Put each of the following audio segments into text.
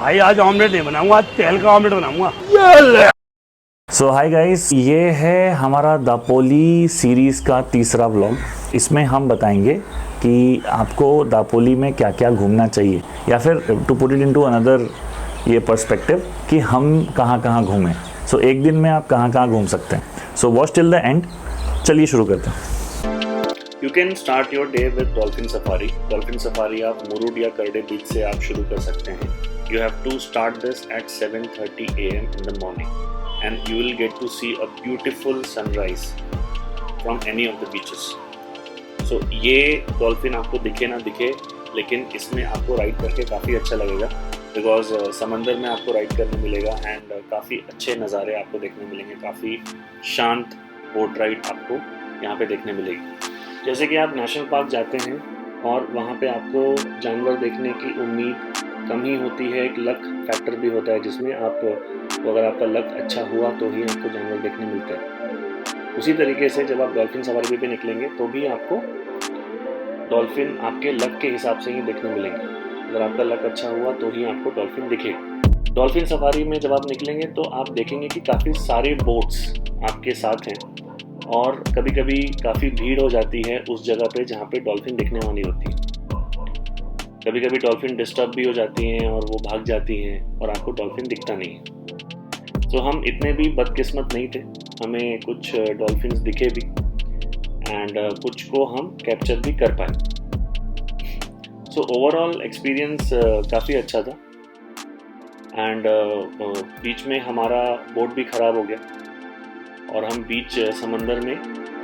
भाई आज ऑमलेट नहीं बनाऊंगा, आज तेल का ऑमलेट बनाऊंगा। सो हाय गाइस, ये है हमारा दापोली सीरीज़ का तीसरा व्लॉग। इसमें हम बताएंगे कि आपको दापोली में क्या क्या घूमना चाहिए, या फिर to put it into another ये पर्सपेक्टिव कि हम कहाँ कहाँ घूमें। सो एक दिन में आप कहाँ कहाँ घूम सकते हैं। So watch till the end. चलिए शुरू करते हैं। You can start your day with dolphin safari. Dolphin safari आप मुरुड या करडे बीच से आप शुरू कर सकते हैं। You have to start this at 7:30 AM in the morning and you will get to see a beautiful sunrise from any of the beaches. So ये dolphin आपको दिखे ना दिखे, लेकिन इसमें आपको राइड करके काफ़ी अच्छा लगेगा, बिकॉज समंदर में आपको राइड करने मिलेगा एंड काफ़ी अच्छे नज़ारे आपको देखने मिलेंगे। काफ़ी शांत बोट राइड आपको यहाँ पे देखने मिलेगी। जैसे कि आप नेशनल पार्क जाते हैं और वहाँ पे आपको जानवर देखने की उम्मीद कम ही होती है, एक लक फैक्टर भी होता है जिसमें आप, अगर आपका लक अच्छा हुआ तो ही आपको जानवर देखने मिलते हैं। उसी तरीके से जब आप डॉल्फिन सवारी पे निकलेंगे तो भी आपको डॉल्फिन आपके लक के हिसाब से ही देखने मिलेंगे। अगर आपका लक अच्छा हुआ तो ही आपको डॉल्फिन दिखेगा। डॉल्फिन सवारी में जब आप निकलेंगे तो आप देखेंगे कि काफ़ी सारे बोट्स आपके साथ हैं और कभी कभी काफ़ी भीड़ हो जाती है उस जगह पे जहाँ पे डॉल्फिन दिखने वाली होती है। कभी कभी डॉल्फिन डिस्टर्ब भी हो जाती हैं और वो भाग जाती हैं और आपको डॉल्फिन दिखता नहीं है। तो हम इतने भी बदकिस्मत नहीं थे, हमें कुछ डॉल्फिन्स दिखे भी एंड कुछ को हम कैप्चर भी कर पाए। सो ओवरऑल एक्सपीरियंस काफ़ी अच्छा था एंड बीच में हमारा बोट भी ख़राब हो गया और हम बीच समंदर में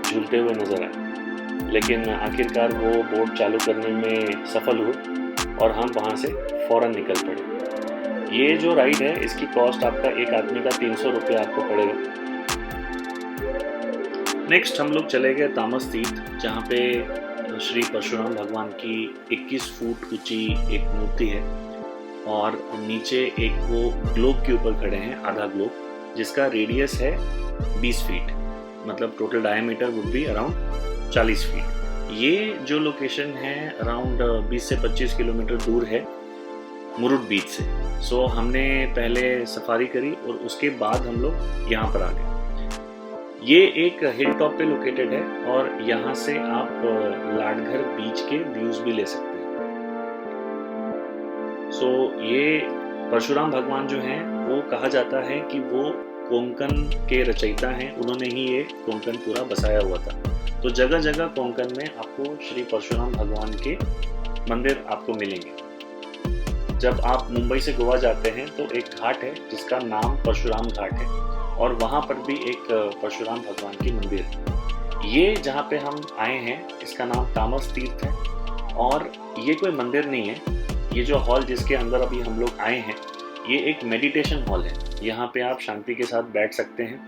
झूलते हुए नज़र आए, लेकिन आखिरकार वो बोट चालू करने में सफल हुए और हम वहाँ से फ़ौरन निकल पड़े। ये जो राइड है इसकी कॉस्ट आपका एक आदमी का 300 रुपये आपको पड़ेगा। नेक्स्ट हम लोग चले गए तामस तीर्थ, जहाँ पे श्री परशुराम भगवान की 21 फुट ऊंची एक मूर्ति है और नीचे एक वो ग्लोब के ऊपर खड़े हैं, आधा ग्लोब, जिसका रेडियस है 20 फीट, मतलब total diameter would be around 40 feet. ये जो लोकेशन है अराउंड 20 से 25 किलोमीटर दूर है मुरुड बीच से। सो हमने पहले सफारी करी और उसके बाद हम लोग यहाँ पर आ गए। ये एक हिल टॉप पे लोकेटेड है और यहाँ से आप लाडघर बीच के व्यूज भी ले सकते हैं। सो ये परशुराम भगवान जो हैं वो कहा जाता है कि वो कोंकण के रचयिता हैं, उन्होंने ही ये कोंकण पूरा बसाया हुआ था। तो जगह जगह कोंकण में आपको श्री परशुराम भगवान के मंदिर आपको मिलेंगे। जब आप मुंबई से गोवा जाते हैं तो एक घाट है जिसका नाम परशुराम घाट है और वहाँ पर भी एक परशुराम भगवान की मंदिर है। ये जहाँ पे हम आए हैं इसका नाम तामस तीर्थ है और ये कोई मंदिर नहीं है। ये जो हॉल जिसके अंदर अभी हम लोग आए हैं ये एक मेडिटेशन हॉल है। यहाँ पे आप शांति के साथ बैठ सकते हैं।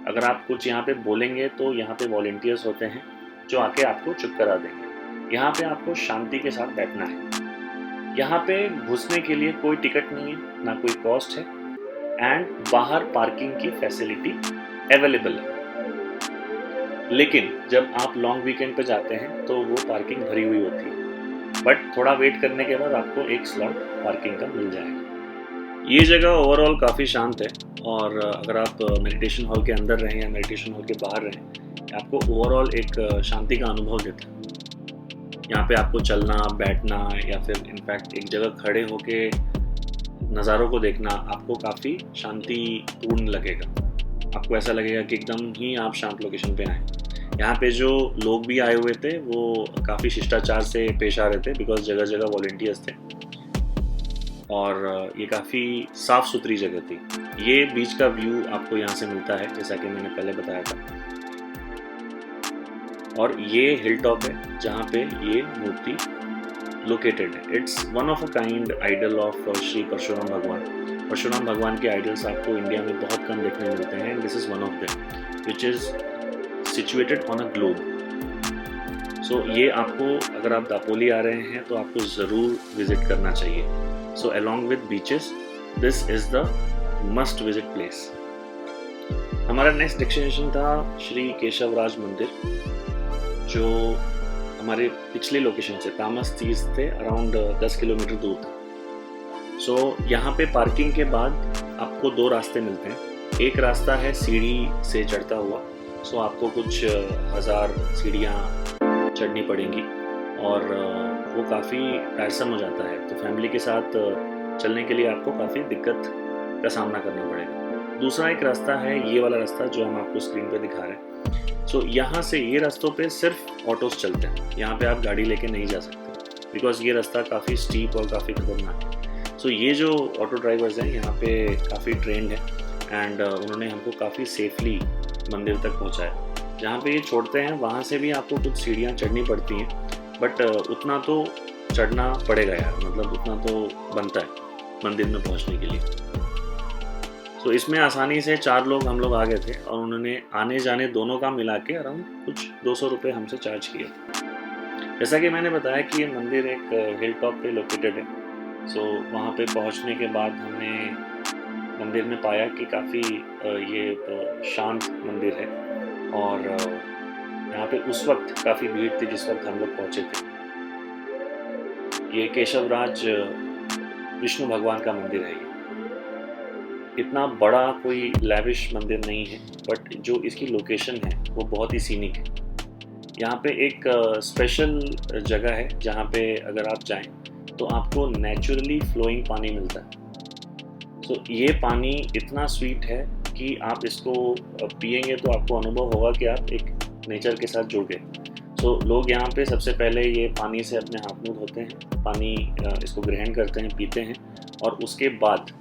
अगर आप कुछ यहाँ पे बोलेंगे तो यहाँ पे वॉलंटियर्स होते हैं जो आके आपको चुप करा देंगे। यहाँ पे आपको शांति के साथ बैठना है। यहाँ पे घुसने के लिए कोई टिकट नहीं है, ना कोई कॉस्ट है एंड बाहर पार्किंग की फैसिलिटी अवेलेबल है। लेकिन जब आप लॉन्ग वीकेंड पे जाते हैं तो वो पार्किंग भरी हुई होती है, बट थोड़ा वेट करने के बाद आपको एक स्लॉट पार्किंग का मिल जाएगा। ये जगह ओवरऑल काफ़ी शांत है और अगर आप मेडिटेशन हॉल के अंदर रहें या मेडिटेशन हॉल के बाहर रहें, आपको ओवरऑल एक शांति का अनुभव देता है। यहाँ पे आपको चलना, बैठना या फिर इनफैक्ट एक जगह खड़े होके नज़ारों को देखना आपको काफ़ी शांतिपूर्ण लगेगा। आपको ऐसा लगेगा कि एकदम ही आप शांत लोकेशन पे आए। यहाँ पे जो लोग भी आए हुए थे वो काफ़ी शिष्टाचार से पेश आ रहे थे, बिकॉज जगह जगह वॉलंटियर्स थे और ये काफ़ी साफ़ सुथरी जगह थी। ये बीच का व्यू आपको यहाँ से मिलता है जैसा कि मैंने पहले बताया था, और ये हिल टॉप है जहाँ पे ये मूर्ति लोकेटेड है। It's one of a kind idol of Shri Parshuram भगवान। परशुराम भगवान के आइडल्स आपको इंडिया में बहुत कम देखने मिलते हैं and this is one of them which is situated on a globe. So ये आपको, अगर आप दापोली आ रहे हैं तो आपको ज़रूर विज़िट करना चाहिए। So along with beaches, this is the must visit place. हमारा नेक्स्ट डेस्टिनेशन था श्री केशवराज मंदिर, जो हमारे पिछले लोकेशन से तामस तीर्थ से अराउंड 10 किलोमीटर दूर था। यहाँ पे पार्किंग के बाद आपको दो रास्ते मिलते हैं। एक रास्ता है सीढ़ी से चढ़ता हुआ, आपको कुछ 1000 सीढ़ियाँ चढ़नी पड़ेंगी और वो काफ़ी टायरसम हो जाता है, तो फैमिली के साथ चलने के लिए आपको काफ़ी दिक्कत का सामना करना पड़ेगा। दूसरा एक रास्ता है, ये वाला रास्ता जो हम आपको स्क्रीन पे दिखा रहे हैं। यहाँ से ये रास्तों पे सिर्फ ऑटोज़ चलते हैं, यहाँ पे आप गाड़ी लेके नहीं जा सकते बिकॉज ये रास्ता काफ़ी स्टीप और काफ़ी खतरनाक है। ये जो ऑटो ड्राइवर्स हैं यहाँ पे काफ़ी ट्रेंड है एंड उन्होंने हमको काफ़ी सेफली मंदिर तक पहुँचाया। जहाँ पे ये छोड़ते हैं वहाँ से भी आपको कुछ सीढ़ियाँ चढ़नी पड़ती हैं, बट उतना तो चढ़ना पड़ेगा यार, मतलब उतना तो बनता है मंदिर में पहुँचने के लिए। इसमें आसानी से 4 लोग हम लोग आ गए थे और उन्होंने आने जाने दोनों का मिला के अराउंड कुछ 200 रुपये हमसे चार्ज किए। जैसा कि मैंने बताया कि ये मंदिर एक हिल टॉप पे लोकेटेड है। वहाँ पे पहुँचने के बाद हमने मंदिर में पाया कि काफ़ी ये शांत मंदिर है और यहाँ पे उस वक्त काफ़ी भीड़ थी जिस वक्त हम लोग पहुँचे थे। ये केशवराज विष्णु भगवान का मंदिर है। इतना बड़ा कोई लैविश मंदिर नहीं है, बट जो इसकी लोकेशन है वो बहुत ही सीनिक है। यहाँ पे एक स्पेशल जगह है जहाँ पे अगर आप जाएं तो आपको नेचुरली फ्लोइंग पानी मिलता है। ये पानी इतना स्वीट है कि आप इसको पिएंगे तो आपको अनुभव होगा कि आप एक नेचर के साथ जुड़ गए। लोग यहाँ पे सबसे पहले ये पानी से अपने हाथ मुँह धोते हैं, पानी इसको ग्रहण करते हैं, पीते हैं और उसके बाद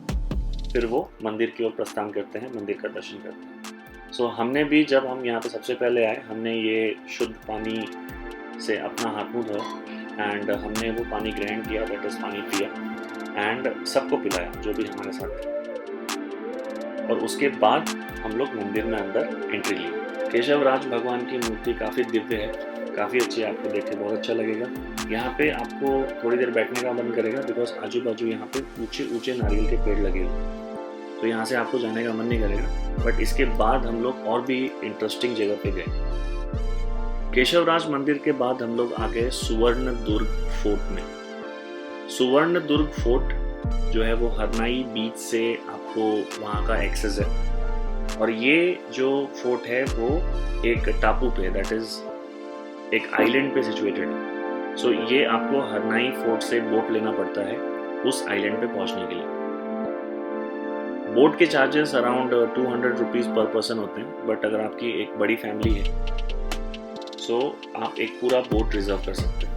फिर वो मंदिर की ओर प्रस्थान करते हैं, मंदिर का दर्शन करते हैं। हमने भी जब हम यहाँ पे सबसे पहले आए, हमने ये शुद्ध पानी से अपना हाथ मुँह धोया एंड हमने वो पानी ग्रहण किया, दैट इज़ पानी पिया एंड सबको पिलाया जो भी हमारे साथ थे। और उसके बाद हम लोग मंदिर में अंदर एंट्री ली। केशवराज भगवान की मूर्ति काफ़ी दिव्य है, काफ़ी अच्छी, आपको देख के बहुत अच्छा लगेगा। यहाँ पे आपको थोड़ी देर बैठने का मन करेगा बिकॉज आजू बाजू यहाँ पे ऊंचे ऊंचे नारियल के पेड़ लगे हुए हैं, तो यहाँ से आपको जाने का मन नहीं करेगा। बट इसके बाद हम लोग और भी इंटरेस्टिंग जगह पे गए। केशवराज मंदिर के बाद हम लोग आ गए सुवर्ण दुर्ग फोर्ट में। सुवर्ण दुर्ग फोर्ट जो है वो हरनाई बीच से आपको वहाँ का एक्सेस है और ये जो फोर्ट है वो एक टापू पे, दैट इज़ एक आइलैंड पे सिचुएटेड है। ये आपको हरनाई फोर्ट से बोट लेना पड़ता है उस आइलैंड पे पहुंचने के लिए। बोट के चार्जेस अराउंड 200 रुपीज़ पर पर्सन होते हैं, बट अगर आपकी एक बड़ी फैमिली है आप एक पूरा बोट रिजर्व कर सकते हैं।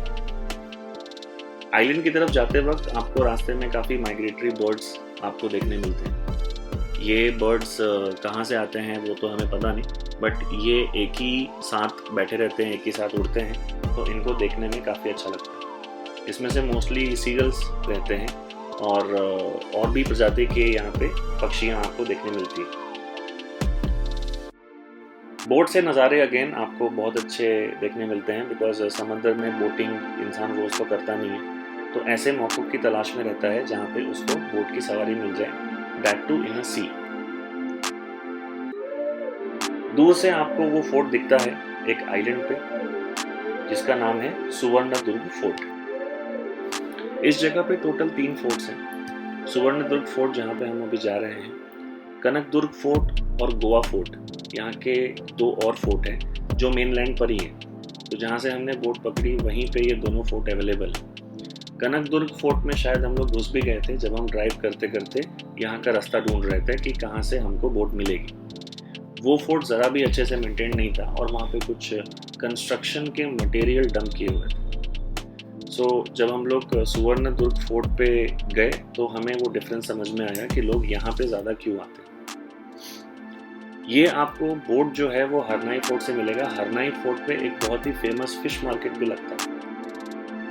आइलैंड की तरफ जाते वक्त आपको रास्ते में काफ़ी माइग्रेटरी बर्ड्स आपको देखने मिलते हैं। ये बर्ड्स कहाँ से आते हैं वो तो हमें पता नहीं, बट ये एक ही साथ बैठे रहते हैं, एक ही साथ उड़ते हैं, तो इनको देखने में काफ़ी अच्छा लगता है। इसमें से मोस्टली सीगल्स रहते हैं और भी प्रजाति के यहाँ पे पक्षियाँ आपको देखने मिलती है। बोट से नज़ारे अगेन आपको बहुत अच्छे देखने मिलते हैं बिकॉज समंदर में बोटिंग इंसान रोज़ तो करता नहीं है, तो ऐसे मौक़ों की तलाश में रहता है जहाँ पे उसको बोट की सवारी मिल जाए, दैट टू इन अ सी। दूर से आपको वो फोर्ट दिखता है एक आइलैंड पे जिसका नाम है सुवर्ण दुर्ग फोर्ट। इस जगह पे टोटल 3 फोर्ट्स हैं। सुवर्ण दुर्ग फोर्ट जहाँ पे हम अभी जा रहे हैं, कनक दुर्ग फोर्ट और गोवा फोर्ट, यहाँ के 2 और फोर्ट हैं जो मेनलैंड पर ही हैं। तो जहाँ से हमने बोट पकड़ी वहीं पे ये दोनों फोर्ट अवेलेबल है। कनक दुर्ग फोर्ट में शायद हम लोग घुस भी गए थे जब हम ड्राइव करते करते यहाँ का रास्ता ढूंढ रहे थे कि कहाँ से हमको बोट मिलेगी। वो फोर्ट ज़रा भी अच्छे से मेंटेन नहीं था और वहाँ पे कुछ कंस्ट्रक्शन के मटेरियल डंप किए हुए थे। जब हम लोग सुवर्ण दुर्ग फोर्ट पे गए तो हमें वो डिफरेंस समझ में आया कि लोग यहाँ पे ज़्यादा क्यों आते हैं। ये आपको बोट जो है वो हरनाई फोर्ट से मिलेगा। हरनाई फोर्ट पे एक बहुत ही फेमस फिश मार्केट भी लगता है,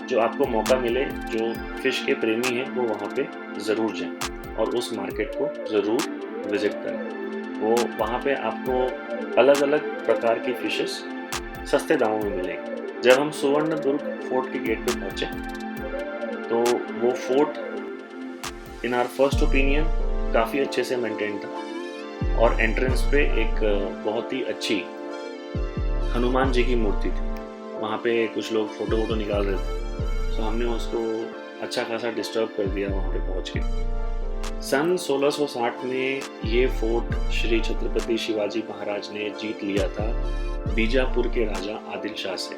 जो आपको मौका मिले, जो फिश के प्रेमी हैं वो वहाँ पे ज़रूर जाएं और उस मार्केट को ज़रूर विज़िट करें। वो वहाँ पे आपको अलग अलग प्रकार की फिशेस सस्ते दामों में मिलेंगी। जब हम सुवर्ण दुर्ग फोर्ट के गेट पे पहुँचे तो वो fort in our first opinion काफ़ी अच्छे से मेंटेन था और एंट्रेंस पे एक बहुत ही अच्छी हनुमान जी की मूर्ति थी। वहाँ पे कुछ लोग फ़ोटो निकाल रहे थे, तो हमने उसको अच्छा खासा डिस्टर्ब कर दिया वहाँ पे पहुँच के। सन 1660 में ये फोर्ट श्री छत्रपति शिवाजी महाराज ने जीत लिया था बीजापुर के राजा आदिल शाह से,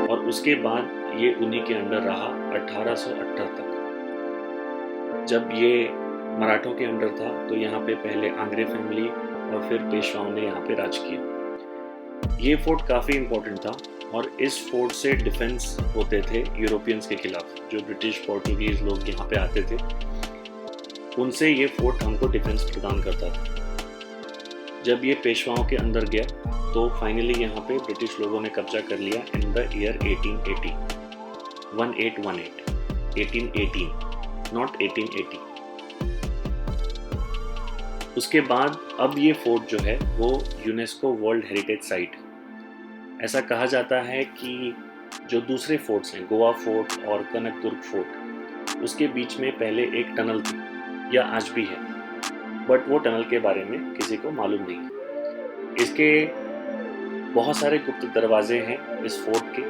और उसके बाद ये उन्हीं के अंडर रहा 1868 तक। जब ये मराठों के अंडर था तो यहाँ पे पहले आंग्रे फैमिली और फिर पेशवाओं ने यहाँ पे राज किया। ये फोर्ट काफ़ी इम्पोर्टेंट था और इस फोर्ट से डिफेंस होते थे यूरोपियंस के खिलाफ। जो ब्रिटिश पोर्टुगीज लोग यहाँ पे आते थे उनसे ये फोर्ट हमको डिफेंस प्रदान करता था। जब ये पेशवाओं के अंदर गया तो फाइनली यहाँ पे ब्रिटिश लोगों ने कब्जा कर लिया इन द ईयर 1818 नॉट 1880। उसके बाद अब ये फोर्ट जो है वो यूनेस्को वर्ल्ड हेरिटेज साइट। ऐसा कहा जाता है कि जो दूसरे फोर्ट्स हैं, गोवा फोर्ट और कनकदुर्ग फोर्ट, उसके बीच में पहले एक टनल थी, या आज भी है, बट वो टनल के बारे में किसी को मालूम नहीं है। इसके बहुत सारे गुप्त दरवाजे हैं इस फोर्ट के।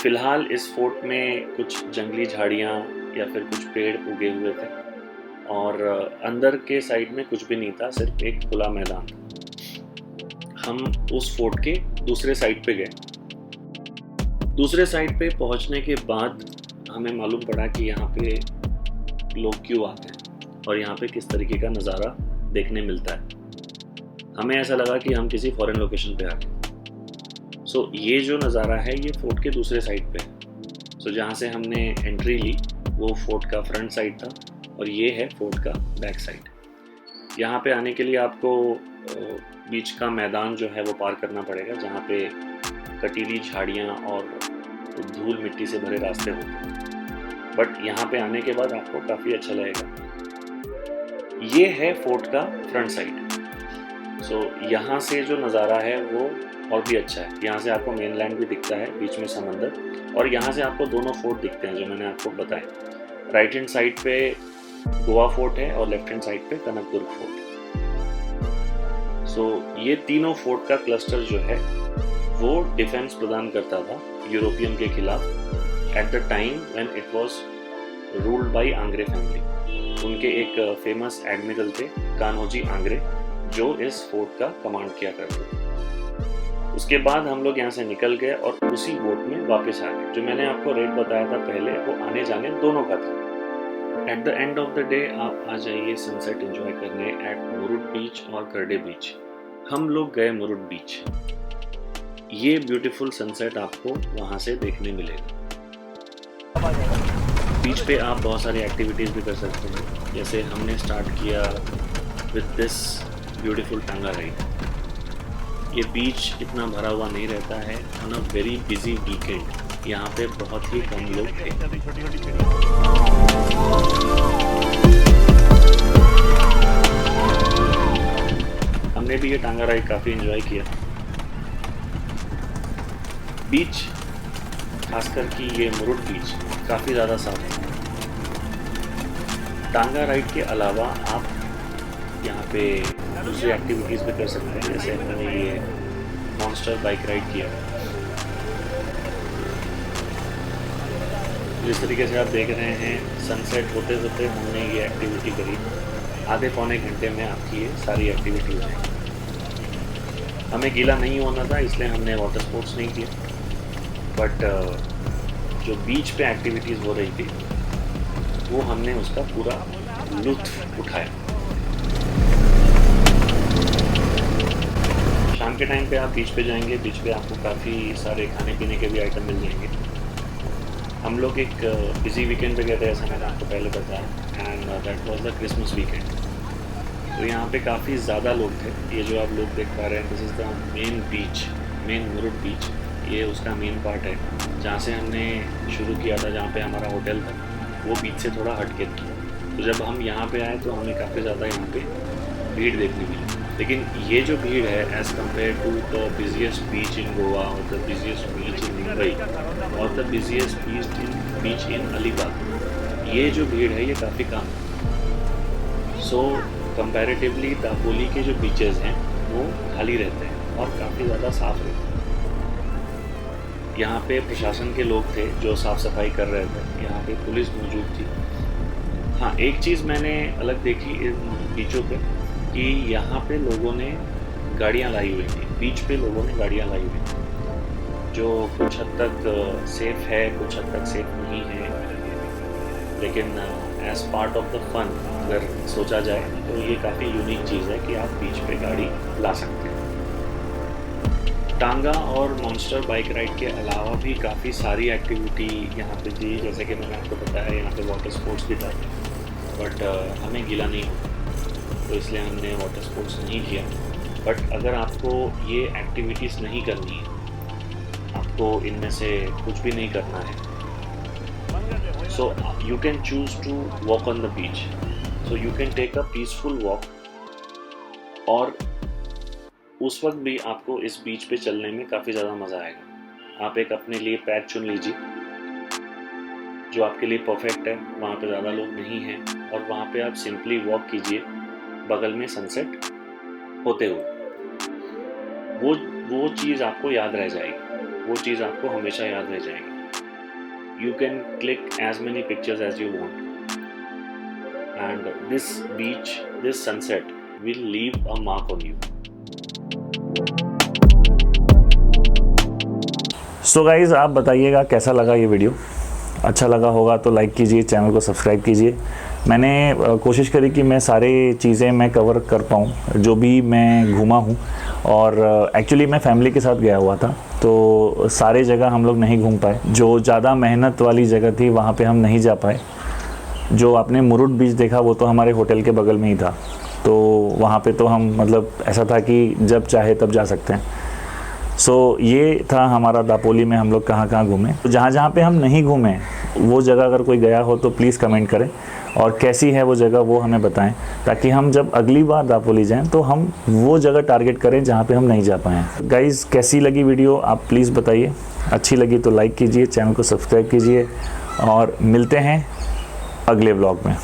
फिलहाल इस फोर्ट में कुछ जंगली झाड़ियाँ या फिर कुछ पेड़ उगे हुए थे और अंदर के साइड में कुछ भी नहीं था, सिर्फ एक खुला मैदान था। हम उस फोर्ट के दूसरे साइड पे गए। दूसरे साइड पे पहुंचने के बाद हमें मालूम पड़ा कि यहाँ पे लोग क्यों आते हैं और यहाँ पे किस तरीके का नज़ारा देखने मिलता है। हमें ऐसा लगा कि हम किसी फॉरेन लोकेशन पे आ गए। सो ये जो नज़ारा है ये फोर्ट के दूसरे साइड पे है। सो जहाँ से हमने एंट्री ली वो फोर्ट का फ्रंट साइड था और ये है फोर्ट का बैक साइड। यहाँ पे आने के लिए आपको बीच का मैदान जो है वो पार करना पड़ेगा, जहाँ पे कटीली झाड़ियाँ और धूल मिट्टी से भरे रास्ते होते हैं, बट यहाँ पे आने के बाद आपको काफ़ी अच्छा लगेगा। ये है फोर्ट का फ्रंट साइड। सो यहाँ से जो नज़ारा है वो और भी अच्छा है। यहाँ से आपको मेनलैंड भी दिखता है, बीच में समंदर, और यहाँ से आपको दोनों फोर्ट दिखते हैं जो मैंने आपको बताए। राइट हैंड साइड पे गोवा फोर्ट है और लेफ्ट हैंड साइड पे कनकदुर्ग फोर्ट। सो ये तीनों फोर्ट का क्लस्टर जो है वो डिफेंस प्रदान करता था यूरोपियन के खिलाफ at the time when it was ruled by Angre family. उनके एक फेमस एडमिरल थे कान्होजी आंग्रे, जो इस फोर्ट का कमांड किया करते थे। उसके बाद हम लोग यहाँ से निकल गए और उसी बोट में वापस आ गए। जो मैंने आपको रेट बताया था पहले, वो आने जाने दोनों का था। At the end of the day आप आ जाइए सनसेट एंजॉय करने एट मुरुड बीच और करडे बीच। हम लोग गए मुरुड बीच। ये ब्यूटीफुल सनसेट आपको वहाँ से देखने मिलेगा। बीच पे आप बहुत सारी एक्टिविटीज़ भी कर सकते हैं, जैसे हमने स्टार्ट किया विद दिस ब्यूटीफुल टांगा राइड। ये बीच इतना भरा हुआ नहीं रहता है। On a very busy weekend यहाँ पे बहुत ही कम लोग थे। हमने भी ये टांगा राइड काफ़ी एंजॉय किया। बीच, खासकर कि ये मुरुड बीच काफ़ी ज़्यादा साफ है। टांगा राइड के अलावा आप यहाँ पे दूसरी एक्टिविटीज़ भी कर सकते हैं, जैसे हमने ये मॉन्स्टर बाइक राइड किया। जिस तरीके से आप देख रहे हैं सनसेट होते होते हमने ये एक्टिविटी करी। आधे पौने घंटे में आपकी ये सारी एक्टिविटी हो जाएगी। हमें गीला नहीं होना था इसलिए हमने वाटर स्पोर्ट्स नहीं किया, बट जो बीच पे एक्टिविटीज़ हो रही थी वो हमने उसका पूरा लुत्फ़ उठाया। शाम के टाइम पे आप बीच पे जाएंगे, बीच पे आपको काफ़ी सारे खाने पीने के भी आइटम मिल जाएंगे। हम लोग एक बिजी वीकेंड पे गए थे, ऐसा मैंने आपको पहले बताया, and that was the Christmas weekend. तो यहाँ पे काफ़ी ज़्यादा लोग थे। ये जो आप लोग देख पा रहे हैं, this is the main beach, main Murud beach. ये उसका मेन पार्ट है जहाँ से हमने शुरू किया था, जहाँ पे हमारा होटल था, वो बीच से थोड़ा हट के था। तो जब हम यहाँ पे आए तो हमें काफ़ी ज़्यादा यहाँ पे भीड़ देखने मिली। लेकिन ये जो भीड़ है as compare to the busiest beach in Goa और the busiest beach in Mumbai और the busiest beach in Alibag, ये जो भीड़ है ये काफ़ी कम है। सो कंपैरेटिवली दापोली के जो बीचेस हैं वो खाली रहते हैं और काफ़ी ज़्यादा साफ रहते हैं। यहाँ पे प्रशासन के लोग थे जो साफ़ सफाई कर रहे थे, यहाँ पे पुलिस मौजूद थी। हाँ, एक चीज़ मैंने अलग देखी इन बीचों पे कि यहाँ पे लोगों ने गाड़ियाँ लाई हुई थी, बीच पे लोगों ने गाड़ियाँ लाई हुई थी, जो कुछ हद तक सेफ़ है, कुछ हद तक सेफ़ नहीं है, लेकिन as part of the fun अगर सोचा जाए तो ये काफ़ी यूनिक चीज़ है कि आप बीच पे गाड़ी ला सकते हैं। टांगा और मॉन्स्टर बाइक राइड के अलावा भी काफ़ी सारी एक्टिविटी यहाँ पे थी, जैसे कि मैंने आपको बताया यहाँ पे वाटर स्पोर्ट्स भी था, बट हमें गीला नहीं हुआ तो इसलिए हमने वाटर स्पोर्ट्स नहीं किया। बट अगर आपको ये एक्टिविटीज़ नहीं करनी है, आपको इनमें से कुछ भी नहीं करना है, so you can choose to walk on the beach, so you can take a peaceful walk. और उस वक्त भी आपको इस बीच पे चलने में काफ़ी ज़्यादा मज़ा आएगा। आप एक अपने लिए पैच चुन लीजिए जो आपके लिए परफेक्ट है, वहाँ पे ज़्यादा लोग नहीं हैं, और वहाँ पे आप सिंपली वॉक कीजिए बगल में सनसेट होते हुए। वो चीज़ आपको याद रह जाएगी, वो चीज़ आपको हमेशा याद रह जाएगी। You can click as many pictures as you want, and this beach, this sunset will leave a mark on you. So guys, आप बताइएगा कैसा लगा ये वीडियो। अच्छा लगा होगा तो लाइक कीजिए, चैनल को सब्सक्राइब कीजिए। मैंने कोशिश करी कि मैं सारे चीज़ें मैं कवर कर पाऊँ जो भी मैं घूमा हूँ, और एक्चुअली मैं फैमिली के साथ गया हुआ था तो सारे जगह हम लोग नहीं घूम पाए। जो ज़्यादा मेहनत वाली जगह थी वहाँ पे हम नहीं जा पाए। जो आपने मुरुड बीच देखा वो तो हमारे होटल के बगल में ही था, तो वहाँ पे तो हम मतलब ऐसा था कि जब चाहे तब जा सकते हैं। सो ये था हमारा दापोली में हम लोग कहाँ कहाँ घूमे। तो जहाँ पे हम नहीं घूमे वो जगह अगर कोई गया हो तो प्लीज़ कमेंट करें, और कैसी है वो जगह वो हमें बताएं, ताकि हम जब अगली बार दापोली जाएं तो हम वो जगह टारगेट करें जहाँ पे हम नहीं जा पाएँ। गाइज़, कैसी लगी वीडियो आप प्लीज़ बताइए। अच्छी लगी तो लाइक कीजिए, चैनल को सब्सक्राइब कीजिए, और मिलते हैं अगले व्लॉग में।